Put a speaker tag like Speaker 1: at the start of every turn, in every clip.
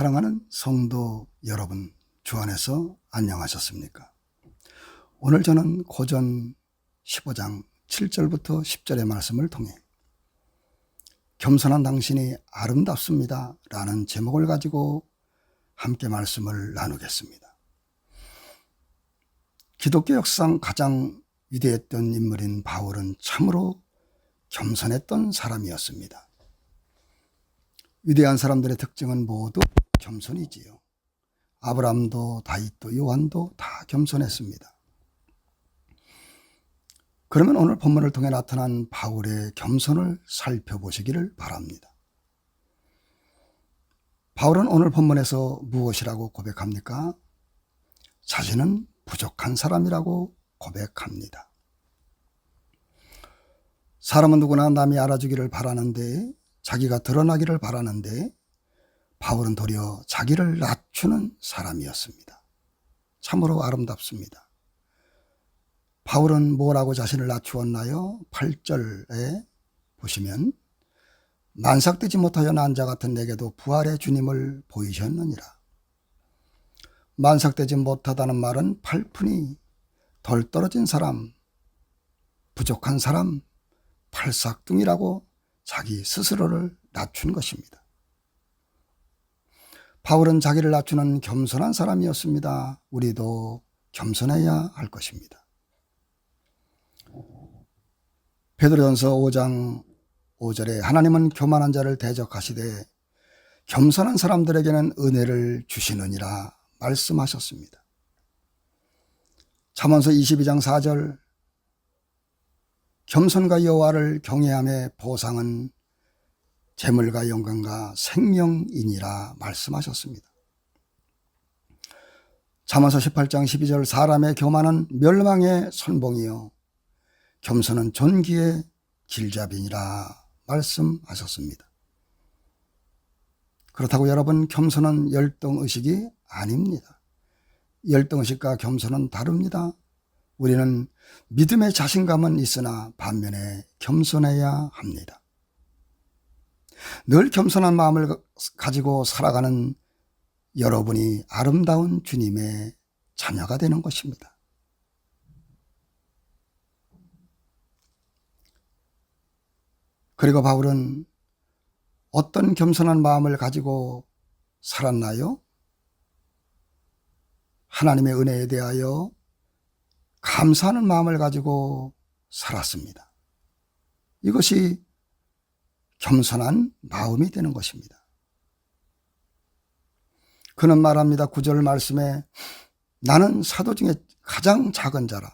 Speaker 1: 사랑하는 성도 여러분, 주 안에서 안녕하셨습니까? 오늘 저는 고전 15장 7절부터 10절의 말씀을 통해 겸손한 당신이 아름답습니다 라는 제목을 가지고 함께 말씀을 나누겠습니다. 기독교 역사상 가장 위대했던 인물인 바울은 참으로 겸손했던 사람이었습니다. 위대한 사람들의 특징은 모두 겸손이지요. 아브라함도 다윗도 요한도 다 겸손했습니다. 그러면 오늘 본문을 통해 나타난 바울의 겸손을 살펴보시기를 바랍니다. 바울은 오늘 본문에서 무엇이라고 고백합니까? 자신은 부족한 사람이라고 고백합니다. 사람은 누구나 남이 알아주기를 바라는데, 자기가 드러나기를 바라는데, 바울은 도리어 자기를 낮추는 사람이었습니다. 참으로 아름답습니다. 바울은 뭐라고 자신을 낮추었나요? 8절에 보시면 만삭되지 못하여 난 자 같은 내게도 부활의 주님을 보이셨느니라. 만삭되지 못하다는 말은 팔푼이 덜 떨어진 사람, 부족한 사람, 팔싹둥이라고 자기 스스로를 낮춘 것입니다. 바울은 자기를 낮추는 겸손한 사람이었습니다. 우리도 겸손해야 할 것입니다. 베드로전서 5장 5절에 하나님은 교만한 자를 대적하시되 겸손한 사람들에게는 은혜를 주시느니라 말씀하셨습니다. 잠언서 22장 4절 겸손과 여호와를 경외함의 보상은 재물과 영광과 생명이니라 말씀하셨습니다. 잠언서 18장 12절 사람의 교만은 멸망의 선봉이요 겸손은 존귀의 길잡이니라 말씀하셨습니다. 그렇다고 여러분, 겸손은 열등의식이 아닙니다. 열등의식과 겸손은 다릅니다. 우리는 믿음의 자신감은 있으나 반면에 겸손해야 합니다. 늘 겸손한 마음을 가지고 살아가는 여러분이 아름다운 주님의 자녀가 되는 것입니다. 그리고 바울은 어떤 겸손한 마음을 가지고 살았나요? 하나님의 은혜에 대하여 감사하는 마음을 가지고 살았습니다. 이것이 겸손한 마음이 되는 것입니다. 그는 말합니다. 9절 말씀에 나는 사도 중에 가장 작은 자라.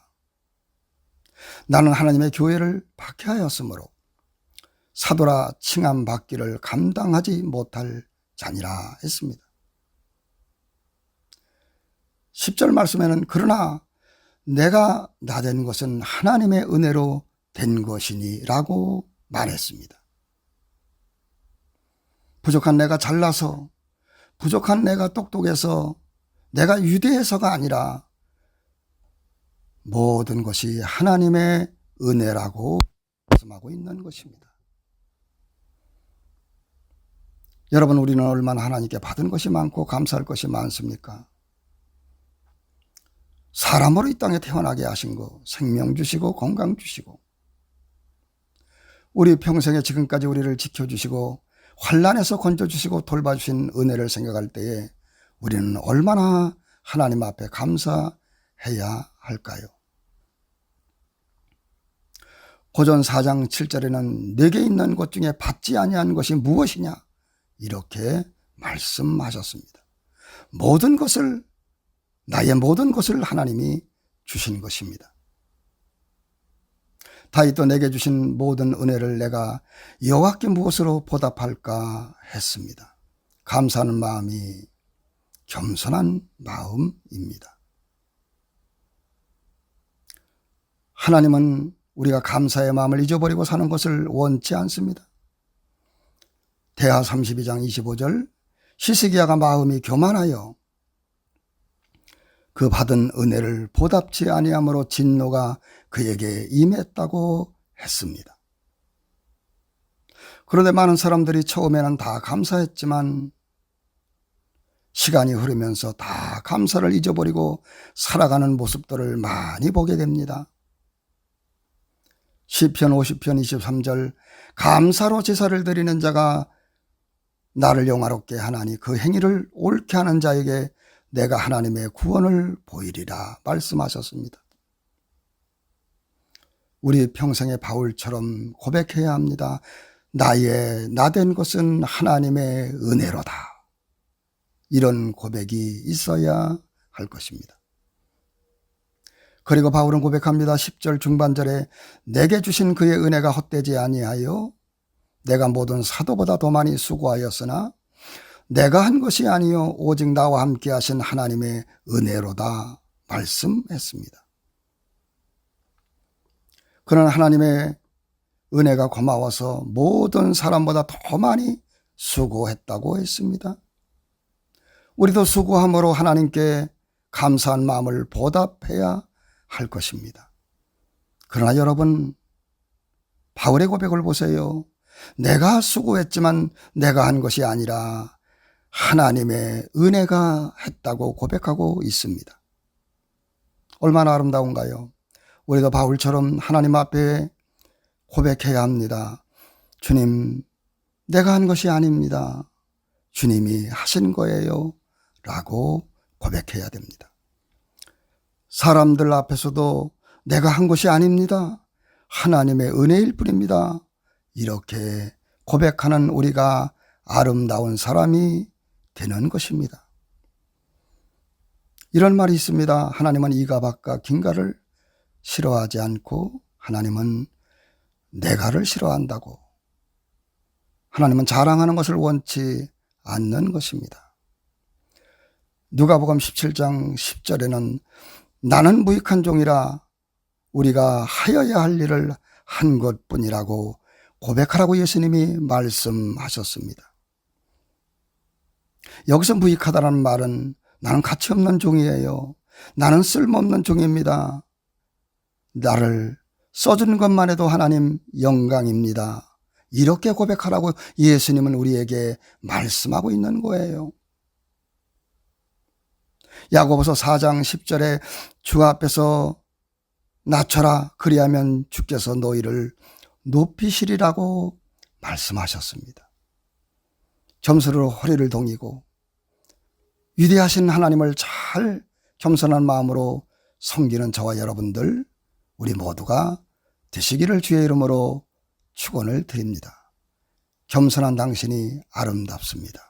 Speaker 1: 나는 하나님의 교회를 박해하였으므로 사도라 칭함 받기를 감당하지 못할 자니라 했습니다. 10절 말씀에는 그러나 내가 나된 것은 하나님의 은혜로 된 것이니 라고 말했습니다. 부족한 내가 잘나서, 부족한 내가 똑똑해서, 내가 유대해서가 아니라 모든 것이 하나님의 은혜라고 말씀하고 있는 것입니다. 여러분, 우리는 얼마나 하나님께 받은 것이 많고 감사할 것이 많습니까? 사람으로 이 땅에 태어나게 하신 거, 생명 주시고 건강 주시고 우리 평생에 지금까지 우리를 지켜주시고 환난에서 건져주시고 돌봐주신 은혜를 생각할 때에 우리는 얼마나 하나님 앞에 감사해야 할까요? 고전 4장 7절에는 내게 있는 것 중에 받지 아니한 것이 무엇이냐 이렇게 말씀하셨습니다. 모든 것을, 나의 모든 것을 하나님이 주신 것입니다. 다윗도 내게 주신 모든 은혜를 내가 여호와께 무엇으로 보답할까 했습니다. 감사하는 마음이 겸손한 마음입니다. 하나님은 우리가 감사의 마음을 잊어버리고 사는 것을 원치 않습니다. 대하 32장 25절 시스기야가 마음이 교만하여 그 받은 은혜를 보답지 아니함으로 진노가 그에게 임했다고 했습니다. 그런데 많은 사람들이 처음에는 다 감사했지만 시간이 흐르면서 다 감사를 잊어버리고 살아가는 모습들을 많이 보게 됩니다. 시편 50편 23절 감사로 제사를 드리는 자가 나를 영화롭게 하나니 그 행위를 옳게 하는 자에게 내가 하나님의 구원을 보이리라 말씀하셨습니다. 우리 평생의 바울처럼 고백해야 합니다. 나된 것은 하나님의 은혜로다. 이런 고백이 있어야 할 것입니다. 그리고 바울은 고백합니다. 10절 중반절에 내게 주신 그의 은혜가 헛되지 아니하여 내가 모든 사도보다 더 많이 수고하였으나 내가 한 것이 아니요 오직 나와 함께 하신 하나님의 은혜로다 말씀했습니다. 그는 하나님의 은혜가 고마워서 모든 사람보다 더 많이 수고했다고 했습니다. 우리도 수고함으로 하나님께 감사한 마음을 보답해야 할 것입니다. 그러나 여러분, 바울의 고백을 보세요. 내가 수고했지만 내가 한 것이 아니라 하나님의 은혜가 했다고 고백하고 있습니다. 얼마나 아름다운가요? 우리도 바울처럼 하나님 앞에 고백해야 합니다. 주님, 내가 한 것이 아닙니다. 주님이 하신 거예요. 라고 고백해야 됩니다. 사람들 앞에서도 내가 한 것이 아닙니다. 하나님의 은혜일 뿐입니다. 이렇게 고백하는 우리가 아름다운 사람이 되는 것입니다. 이런 말이 있습니다. 하나님은 이가박과 긴가를 싫어하지 않고 하나님은 내가를 싫어한다고. 하나님은 자랑하는 것을 원치 않는 것입니다. 누가복음 17장 10절에는 나는 무익한 종이라 우리가 하여야 할 일을 한 것뿐이라고 고백하라고 예수님이 말씀하셨습니다. 여기서 무익하다는 말은 나는 가치 없는 종이에요. 나는 쓸모없는 종입니다. 나를 써준 것만 해도 하나님 영광입니다. 이렇게 고백하라고 예수님은 우리에게 말씀하고 있는 거예요. 야고보서 4장 10절에 주 앞에서 낮춰라 그리하면 주께서 너희를 높이시리라고 말씀하셨습니다. 겸손으로 허리를 동이고 위대하신 하나님을 잘 겸손한 마음으로 섬기는 저와 여러분들 우리 모두가 되시기를 주의 이름으로 축원을 드립니다. 겸손한 당신이 아름답습니다.